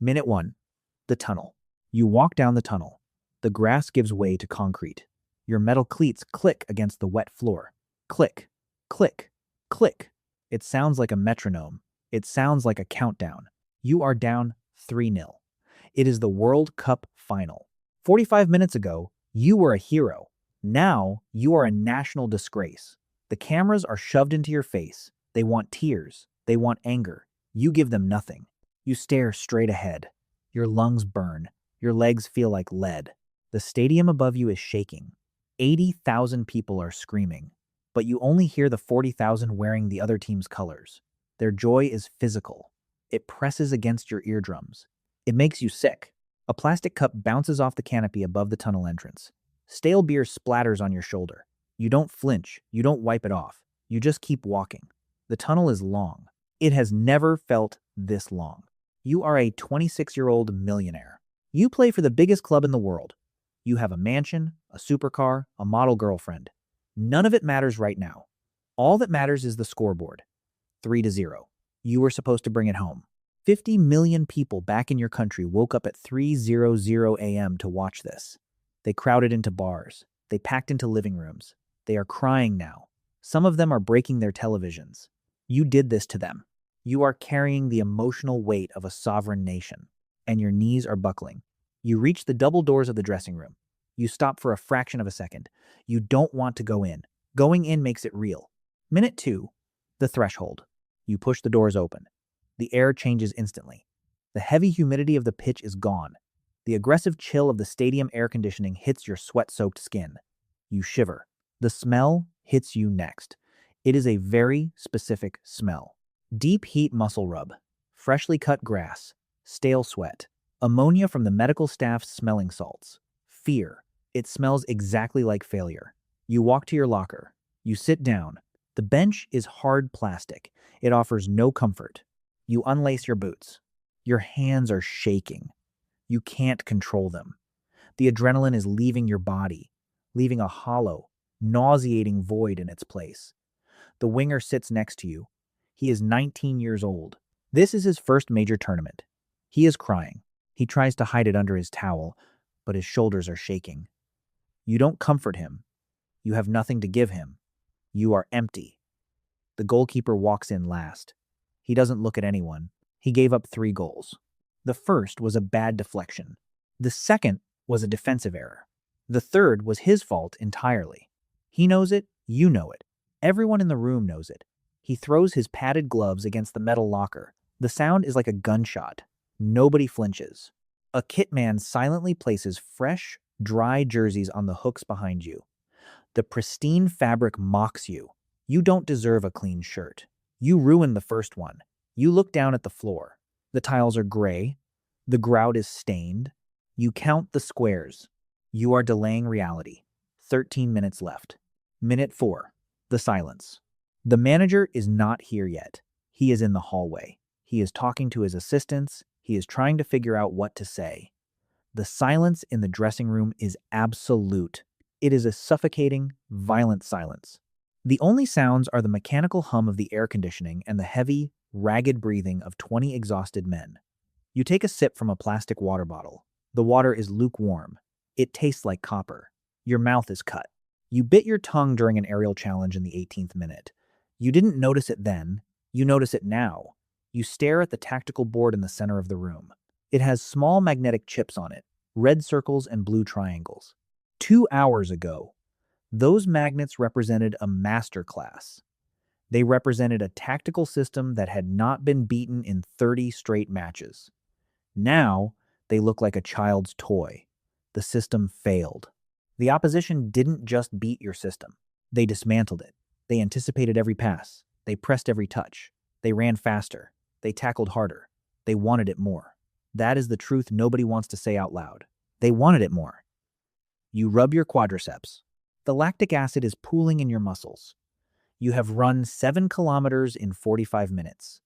Minute 1. The tunnel. You walk down the tunnel. The grass gives way to concrete. Your metal cleats click against the wet floor. Click, click, click. It sounds like a metronome. It sounds like a countdown. You are down 3-0. It is the World Cup final. 45 minutes ago, you were a hero. Now, you are a national disgrace. The cameras are shoved into your face. They want tears. They want anger. You give them nothing. You stare straight ahead. Your lungs burn. Your legs feel like lead. The stadium above you is shaking. 80,000 people are screaming, but you only hear the 40,000 wearing the other team's colors. Their joy is physical. It presses against your eardrums. It makes you sick. A plastic cup bounces off the canopy above the tunnel entrance. Stale beer splatters on your shoulder. You don't flinch. You don't wipe it off. You just keep walking. The tunnel is long. It has never felt this long. You are a 26-year-old millionaire. You play for the biggest club in the world. You have a mansion, a supercar, a model girlfriend. None of it matters right now. All that matters is the scoreboard. 3-0. You were supposed to bring it home. 50 million people back in your country woke up at 3:00 a.m. to watch this. They crowded into bars. They packed into living rooms. They are crying now. Some of them are breaking their televisions. You did this to them. You are carrying the emotional weight of a sovereign nation, and your knees are buckling. You reach the double doors of the dressing room. You stop for a fraction of a second. You don't want to go in. Going in makes it real. Minute 2, the threshold. You push the doors open. The air changes instantly. The heavy humidity of the pitch is gone. The aggressive chill of the stadium air conditioning hits your sweat-soaked skin. You shiver. The smell hits you next. It is a very specific smell. Deep heat muscle rub, freshly cut grass, stale sweat, ammonia from the medical staff's smelling salts. Fear. It smells exactly like failure. You walk to your locker. You sit down. The bench is hard plastic. It offers no comfort. You unlace your boots. Your hands are shaking. You can't control them. The adrenaline is leaving your body, leaving a hollow, nauseating void in its place. The winger sits next to you. He is 19 years old. This is his first major tournament. He is crying. He tries to hide it under his towel, but his shoulders are shaking. You don't comfort him. You have nothing to give him. You are empty. The goalkeeper walks in last. He doesn't look at anyone. He gave up 3 goals. The first was a bad deflection. The second was a defensive error. The third was his fault entirely. He knows it. You know it. Everyone in the room knows it. He throws his padded gloves against the metal locker. The sound is like a gunshot. Nobody flinches. A kit man silently places fresh, dry jerseys on the hooks behind you. The pristine fabric mocks you. You don't deserve a clean shirt. You ruined the first one. You look down at the floor. The tiles are gray. The grout is stained. You count the squares. You are delaying reality. 13 minutes left. Minute 4. The silence. The manager is not here yet. He is in the hallway. He is talking to his assistants. He is trying to figure out what to say. The silence in the dressing room is absolute. It is a suffocating, violent silence. The only sounds are the mechanical hum of the air conditioning and the heavy, ragged breathing of 20 exhausted men. You take a sip from a plastic water bottle. The water is lukewarm. It tastes like copper. Your mouth is cut. You bit your tongue during an aerial challenge in the 18th minute. You didn't notice it then. You notice it now. You stare at the tactical board in the center of the room. It has small magnetic chips on it, red circles and blue triangles. 2 hours ago, those magnets represented a masterclass. They represented a tactical system that had not been beaten in 30 straight matches. Now, they look like a child's toy. The system failed. The opposition didn't just beat your system. They dismantled it. They anticipated every pass. They pressed every touch. They ran faster. They tackled harder. They wanted it more. That is the truth nobody wants to say out loud. They wanted it more. You rub your quadriceps. The lactic acid is pooling in your muscles. You have run 7 kilometers in 45 minutes.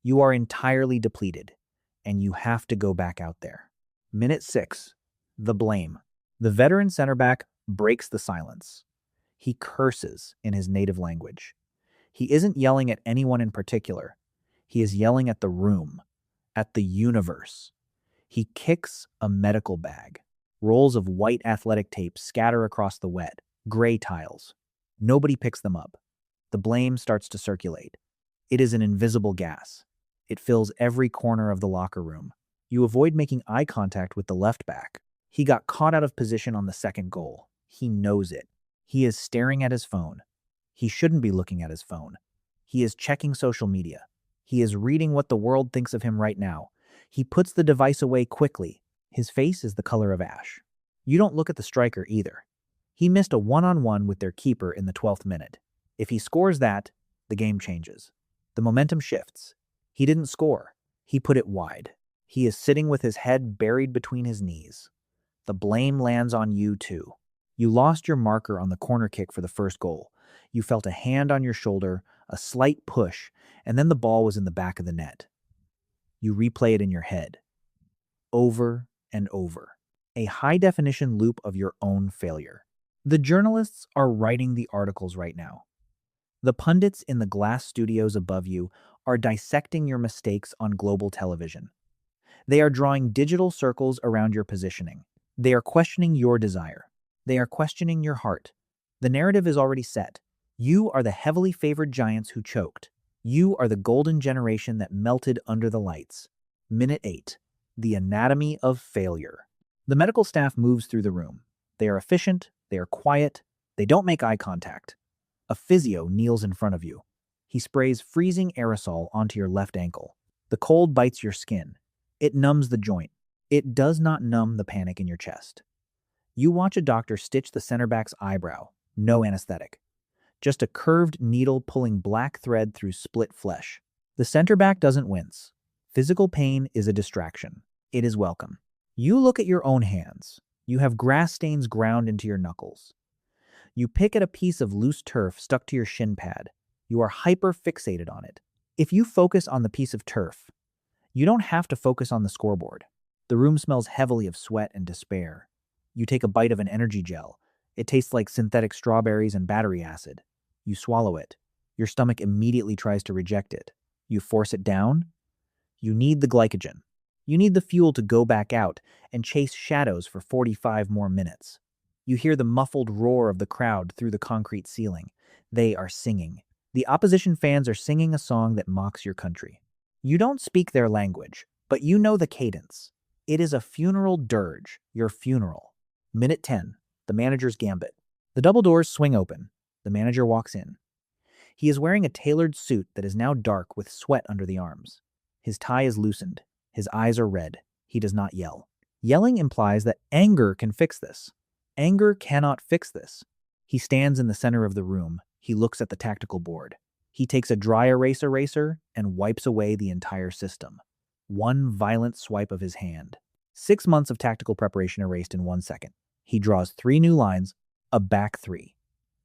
You are entirely depleted, and you have to go back out there. Minute 6. The blame. The veteran center back breaks the silence. He curses in his native language. He isn't yelling at anyone in particular. He is yelling at the room, at the universe. He kicks a medical bag. Rolls of white athletic tape scatter across the wet, gray tiles. Nobody picks them up. The blame starts to circulate. It is an invisible gas. It fills every corner of the locker room. You avoid making eye contact with the left back. He got caught out of position on the second goal. He knows it. He is staring at his phone. He shouldn't be looking at his phone. He is checking social media. He is reading what the world thinks of him right now. He puts the device away quickly. His face is the color of ash. You don't look at the striker either. He missed a one-on-one with their keeper in the 12th minute. If he scores that, the game changes. The momentum shifts. He didn't score. He put it wide. He is sitting with his head buried between his knees. The blame lands on you too. You lost your marker on the corner kick for the first goal. You felt a hand on your shoulder, a slight push, and then the ball was in the back of the net. You replay it in your head. Over and over. A high-definition loop of your own failure. The journalists are writing the articles right now. The pundits in the glass studios above you are dissecting your mistakes on global television. They are drawing digital circles around your positioning. They are questioning your desire. They are questioning your heart. The narrative is already set. You are the heavily favored giants who choked. You are the golden generation that melted under the lights. Minute 8. The anatomy of failure. The medical staff moves through the room. They are efficient. They are quiet. They don't make eye contact. A physio kneels in front of you. He sprays freezing aerosol onto your left ankle. The cold bites your skin. It numbs the joint. It does not numb the panic in your chest. You watch a doctor stitch the center back's eyebrow. No anesthetic. Just a curved needle pulling black thread through split flesh. The center back doesn't wince. Physical pain is a distraction. It is welcome. You look at your own hands. You have grass stains ground into your knuckles. You pick at a piece of loose turf stuck to your shin pad. You are hyper-fixated on it. If you focus on the piece of turf, you don't have to focus on the scoreboard. The room smells heavily of sweat and despair. You take a bite of an energy gel. It tastes like synthetic strawberries and battery acid. You swallow it. Your stomach immediately tries to reject it. You force it down. You need the glycogen. You need the fuel to go back out and chase shadows for 45 more minutes. You hear the muffled roar of the crowd through the concrete ceiling. They are singing. The opposition fans are singing a song that mocks your country. You don't speak their language, but you know the cadence. It is a funeral dirge, your funeral. Minute 10, the manager's gambit. The double doors swing open. The manager walks in. He is wearing a tailored suit that is now dark with sweat under the arms. His tie is loosened. His eyes are red. He does not yell. Yelling implies that anger can fix this. Anger cannot fix this. He stands in the center of the room. He looks at the tactical board. He takes a dry erase eraser and wipes away the entire system. One violent swipe of his hand. 6 months of tactical preparation erased in 1 second. He draws 3 new lines, a back 3.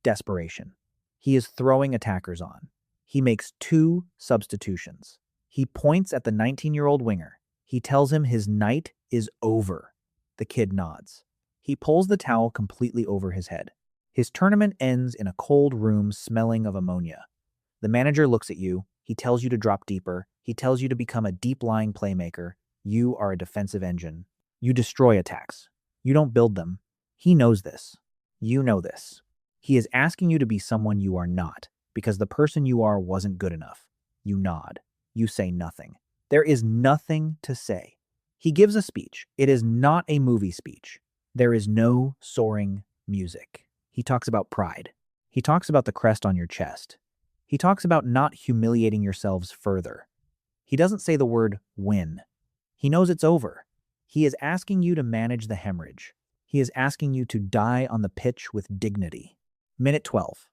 Desperation. He is throwing attackers on. He makes 2 substitutions. He points at the 19-year-old winger. He tells him his night is over. The kid nods. He pulls the towel completely over his head. His tournament ends in a cold room smelling of ammonia. The manager looks at you. He tells you to drop deeper. He tells you to become a deep-lying playmaker. You are a defensive engine. You destroy attacks. You don't build them. He knows this. You know this. He is asking you to be someone you are not, because the person you are wasn't good enough. You nod. You say nothing. There is nothing to say. He gives a speech. It is not a movie speech. There is no soaring music. He talks about pride. He talks about the crest on your chest. He talks about not humiliating yourselves further. He doesn't say the word win. He knows it's over. He is asking you to manage the hemorrhage. He is asking you to die on the pitch with dignity. Minute 12.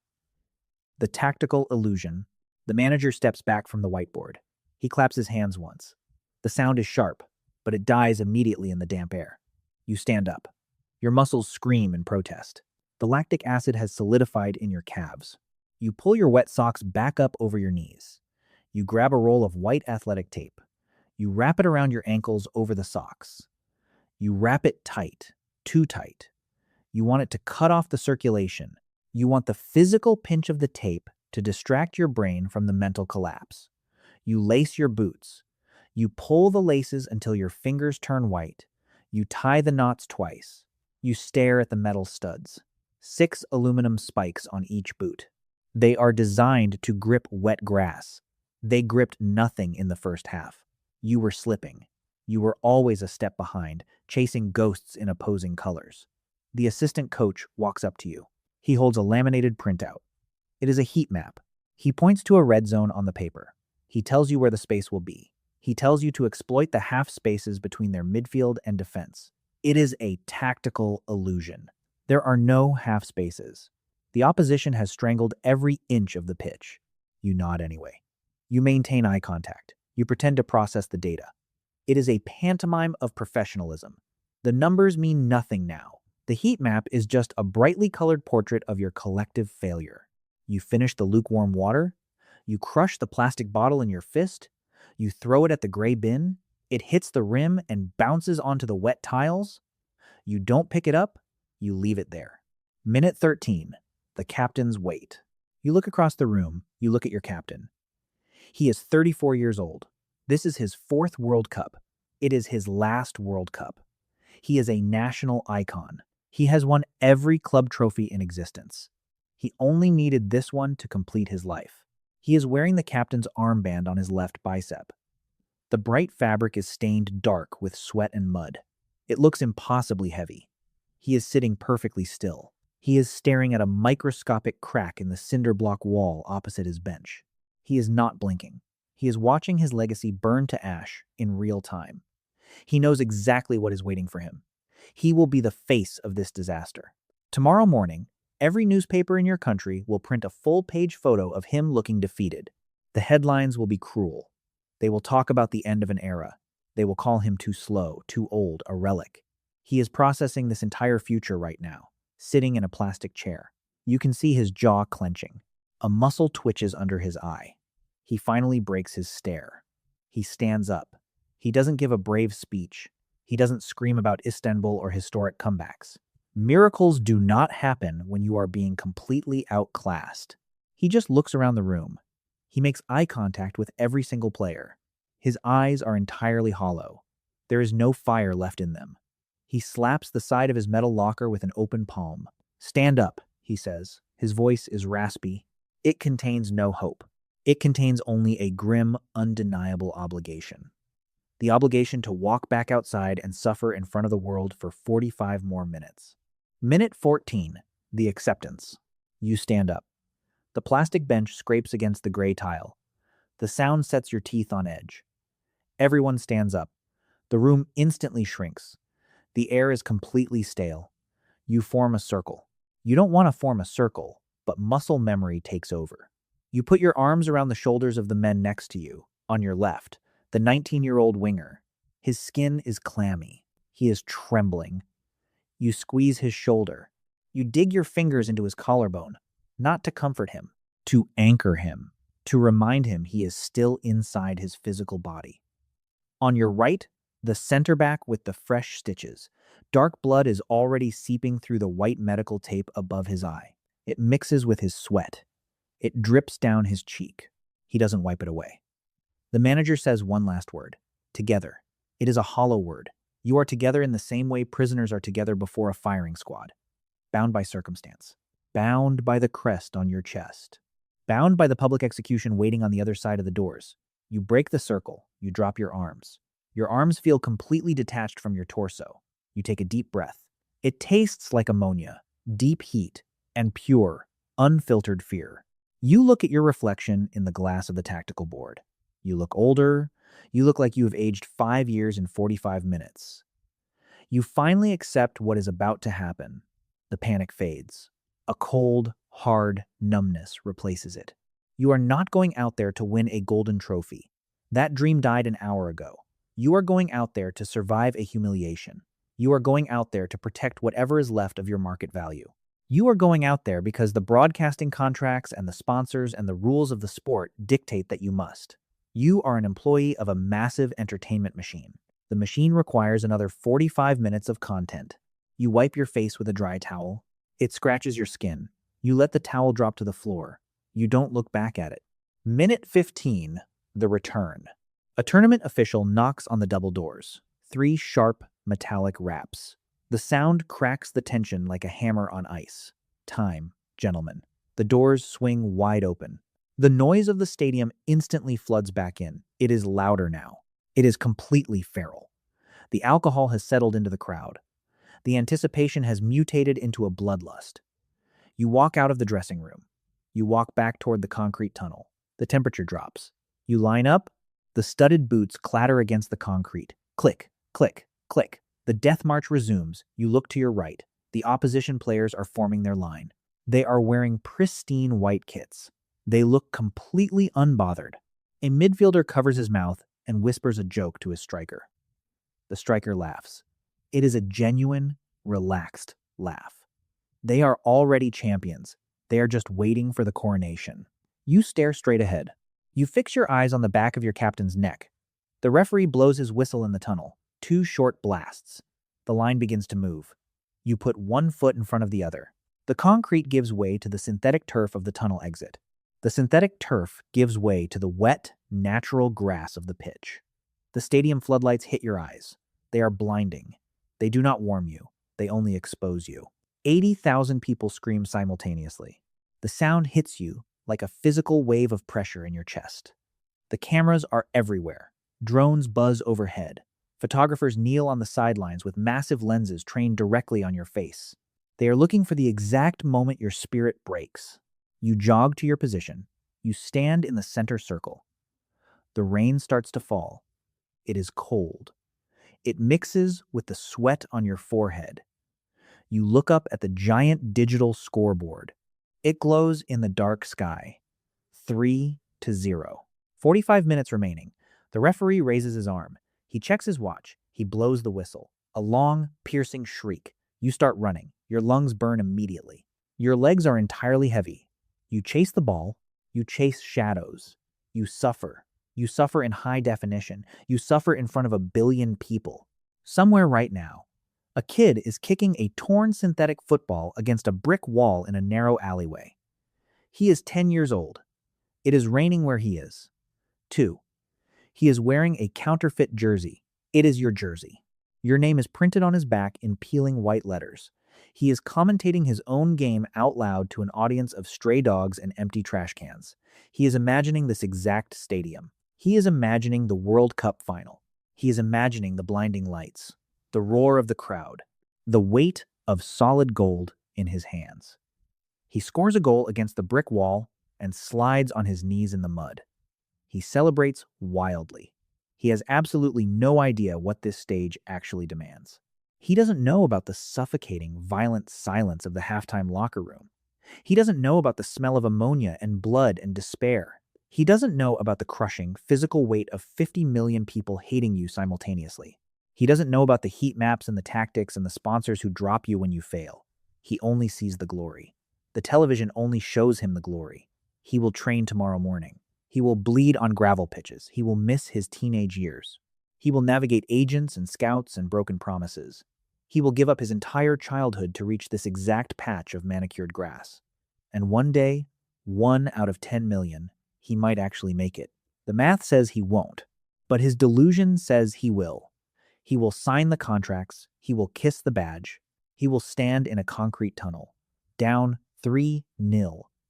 The tactical illusion. The manager steps back from the whiteboard. He claps his hands once. The sound is sharp, but it dies immediately in the damp air. You stand up. Your muscles scream in protest. The lactic acid has solidified in your calves. You pull your wet socks back up over your knees. You grab a roll of white athletic tape. You wrap it around your ankles over the socks. You wrap it tight, too tight. You want it to cut off the circulation. You want the physical pinch of the tape to distract your brain from the mental collapse. You lace your boots. You pull the laces until your fingers turn white. You tie the knots twice. You stare at the metal studs. 6 aluminum spikes on each boot. They are designed to grip wet grass. They gripped nothing in the first half. You were slipping. You were always a step behind, chasing ghosts in opposing colors. The assistant coach walks up to you. He holds a laminated printout. It is a heat map. He points to a red zone on the paper. He tells you where the space will be. He tells you to exploit the half spaces between their midfield and defense. It is a tactical illusion. There are no half spaces. The opposition has strangled every inch of the pitch. You nod anyway. You maintain eye contact. You pretend to process the data. It is a pantomime of professionalism. The numbers mean nothing now. The heat map is just a brightly colored portrait of your collective failure. You finish the lukewarm water. You crush the plastic bottle in your fist. You throw it at the gray bin. It hits the rim and bounces onto the wet tiles. You don't pick it up. You leave it there. Minute 13. The captains wait. You look across the room. You look at your captain. He is 34 years old. This is his 4th World Cup. It is his last World Cup. He is a national icon. He has won every club trophy in existence. He only needed this one to complete his life. He is wearing the captain's armband on his left bicep. The bright fabric is stained dark with sweat and mud. It looks impossibly heavy. He is sitting perfectly still. He is staring at a microscopic crack in the cinder block wall opposite his bench. He is not blinking. He is watching his legacy burn to ash in real time. He knows exactly what is waiting for him. He will be the face of this disaster. Tomorrow morning, every newspaper in your country will print a full-page photo of him looking defeated. The headlines will be cruel. They will talk about the end of an era. They will call him too slow, too old, a relic. He is processing this entire future right now, sitting in a plastic chair. You can see his jaw clenching. A muscle twitches under his eye. He finally breaks his stare. He stands up. He doesn't give a brave speech. He doesn't scream about Istanbul or historic comebacks. Miracles do not happen when you are being completely outclassed. He just looks around the room. He makes eye contact with every single player. His eyes are entirely hollow. There is no fire left in them. He slaps the side of his metal locker with an open palm. "Stand up," he says. His voice is raspy. It contains no hope. It contains only a grim, undeniable obligation. The obligation to walk back outside and suffer in front of the world for 45 more minutes. Minute 14. The acceptance. You stand up. The plastic bench scrapes against the gray tile. The sound sets your teeth on edge. Everyone stands up. The room instantly shrinks. The air is completely stale. You form a circle. You don't want to form a circle, but muscle memory takes over. You put your arms around the shoulders of the men next to you, on your left, the 19-year-old winger. His skin is clammy. He is trembling. You squeeze his shoulder. You dig your fingers into his collarbone, not to comfort him, to anchor him, to remind him he is still inside his physical body. On your right, the center back with the fresh stitches. Dark blood is already seeping through the white medical tape above his eye. It mixes with his sweat. It drips down his cheek. He doesn't wipe it away. The manager says one last word. Together. It is a hollow word. You are together in the same way prisoners are together before a firing squad. Bound by circumstance. Bound by the crest on your chest. Bound by the public execution waiting on the other side of the doors. You break the circle. You drop your arms. Your arms feel completely detached from your torso. You take a deep breath. It tastes like ammonia, deep heat, and pure, unfiltered fear. You look at your reflection in the glass of the tactical board. You look older. You look like you have aged 5 years in 45 minutes. You finally accept what is about to happen. The panic fades. A cold, hard numbness replaces it. You are not going out there to win a golden trophy. That dream died an hour ago. You are going out there to survive a humiliation. You are going out there to protect whatever is left of your market value. You are going out there because the broadcasting contracts and the sponsors and the rules of the sport dictate that you must. You are an employee of a massive entertainment machine. The machine requires another 45 minutes of content. You wipe your face with a dry towel. It scratches your skin. You let the towel drop to the floor. You don't look back at it. Minute 15. The return. A tournament official knocks on the double doors. 3 sharp, metallic raps. The sound cracks the tension like a hammer on ice. Time, gentlemen. The doors swing wide open. The noise of the stadium instantly floods back in. It is louder now. It is completely feral. The alcohol has settled into the crowd. The anticipation has mutated into a bloodlust. You walk out of the dressing room. You walk back toward the concrete tunnel. The temperature drops. You line up. The studded boots clatter against the concrete. Click, click, click. The death march resumes. You look to your right. The opposition players are forming their line. They are wearing pristine white kits. They look completely unbothered. A midfielder covers his mouth and whispers a joke to his striker. The striker laughs. It is a genuine, relaxed laugh. They are already champions. They are just waiting for the coronation. You stare straight ahead. You fix your eyes on the back of your captain's neck. The referee blows his whistle in the tunnel. 2 short blasts. The line begins to move. You put one foot in front of the other. The concrete gives way to the synthetic turf of the tunnel exit. The synthetic turf gives way to the wet, natural grass of the pitch. The stadium floodlights hit your eyes. They are blinding. They do not warm you. They only expose you. 80,000 people scream simultaneously. The sound hits you like a physical wave of pressure in your chest. The cameras are everywhere. Drones buzz overhead. Photographers kneel on the sidelines with massive lenses trained directly on your face. They are looking for the exact moment your spirit breaks. You jog to your position. You stand in the center circle. The rain starts to fall. It is cold. It mixes with the sweat on your forehead. You look up at the giant digital scoreboard. It glows in the dark sky. 3-0. 45 minutes remaining. The referee raises his arm. He checks his watch. He blows the whistle. A long, piercing shriek. You start running. Your lungs burn immediately. Your legs are entirely heavy. You chase the ball. You chase shadows. You suffer. You suffer in high definition. You suffer in front of 1 billion people. Somewhere right now, a kid is kicking a torn synthetic football against a brick wall in a narrow alleyway. He is 10 years old. It is raining where he is. 2. He is wearing a counterfeit jersey. It is your jersey. Your name is printed on his back in peeling white letters. He is commentating his own game out loud to an audience of stray dogs and empty trash cans. He is imagining this exact stadium. He is imagining the World Cup final. He is imagining the blinding lights, the roar of the crowd, the weight of solid gold in his hands. He scores a goal against the brick wall and slides on his knees in the mud. He celebrates wildly. He has absolutely no idea what this stage actually demands. He doesn't know about the suffocating, violent silence of the halftime locker room. He doesn't know about the smell of ammonia and blood and despair. He doesn't know about the crushing, physical weight of 50 million people hating you simultaneously. He doesn't know about the heat maps and the tactics and the sponsors who drop you when you fail. He only sees the glory. The television only shows him the glory. He will train tomorrow morning. He will bleed on gravel pitches. He will miss his teenage years. He will navigate agents and scouts and broken promises. He will give up his entire childhood to reach this exact patch of manicured grass. And one day, 1 out of 10 million, he might actually make it. The math says he won't, but his delusion says he will. He will sign the contracts. He will kiss the badge. He will stand in a concrete tunnel, down 3-0,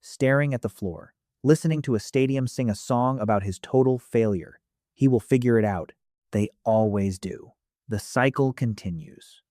staring at the floor, listening to a stadium sing a song about his total failure. He will figure it out. They always do. The cycle continues.